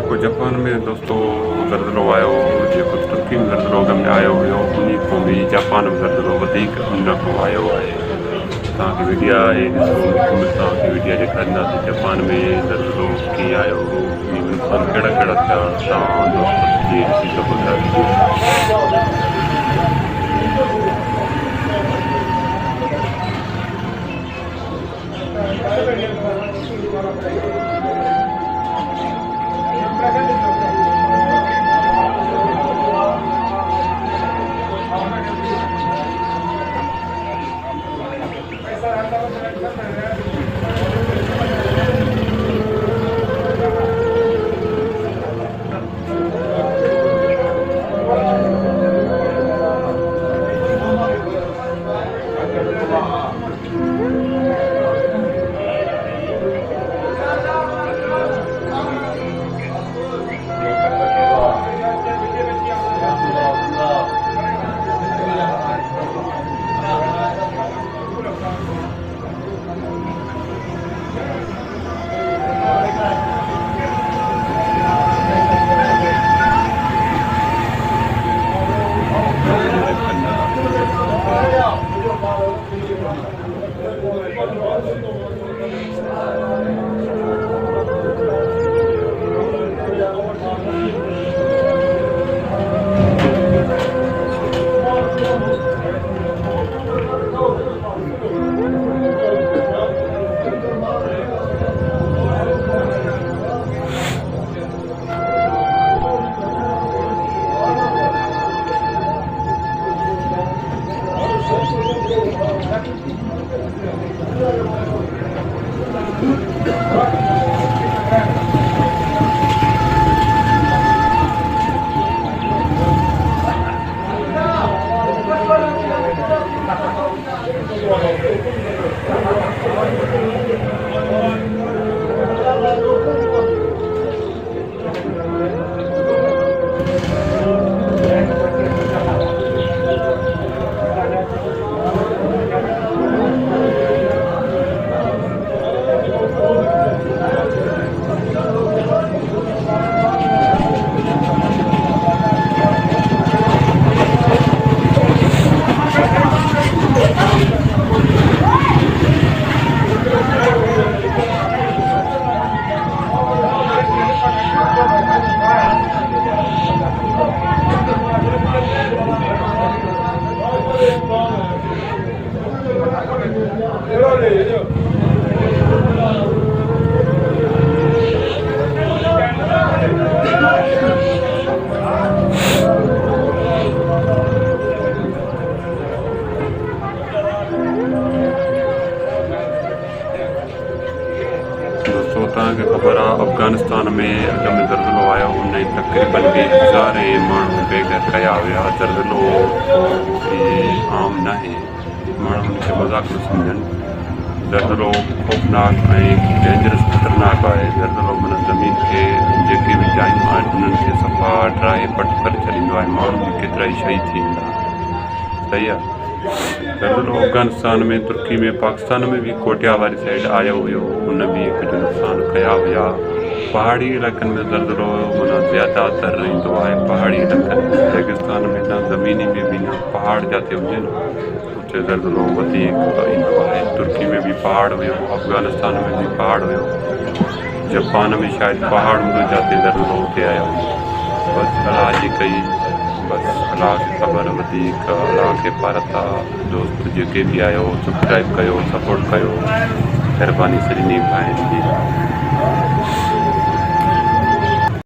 जेको जापान में दोस्तों ज़लज़लो आयो, जेको तुर्की में ज़लज़लो अॻ में आयो हुयो, उन खां बि जापान में ज़लज़लो वधीक उन खां आयो आहे। तव्हांखे मीडिया आहे ॾिसो, तव्हांखे मीडिया ॾेखारींदासीं जापान में ज़लज़लो कीअं आयो, उन नुक़सान कहिड़ा कहिड़ा थिया, तव्हां दोस्त जी ॾिसी सघो था वीडियो। तव्हांखे ख़बर आहे अफ़गानिस्तान में अॻ में ज़लज़लो आयो, उन तक़रीबन 1000 माण्हू बेघर कया हुआ। ज़लज़लो आम न आहे, माण्हू हुनखे मज़ाक न सम्झनि। ज़लज़लो ख़ौफ़नाक ऐं डेंजरस ख़तरनाक आहे। ज़लज़लो माना ज़मीन खे जेके बि जायूं आहिनि उन्हनि खे सफ़ा ड्राए पट करे छॾींदो आहे। माण्हू बि केतिरा ई शहीद थी वेंदा। सही आहे। ज़लज़लो अफ़गानिस्तान में, तुर्की में, पाकिस्तान में भी कोटिया वारी साइड आयो हुयो, उन भी कुछ नुक़सान कया हुआ। पहाड़ी इलाइक़नि में ज़लज़लो माना ज़्यादातर ईंदो आहे। पहाड़ी इलाइक़नि रेगिस्तान में न, ज़मीनी में भी न, पहाड़ जाते हुजनि उते ज़लज़लो वधीक ईंदो आहे। तुर्की में भी पहाड़ हुयो, अफ़गानिस्तान में भी पहाड़ हुयो, जापान में शायदि पहाड़ हूंदो जाते ज़लज़लो उते आयो। बसि अलाह जी कई, बसि अलाह खे ख़बर वधीक, अलाह खे पारता। दोस्त जेके भी आयो सब्सक्राइब कयो, सपोर्ट कयो, महिरबानी सॼी भाइनि जी।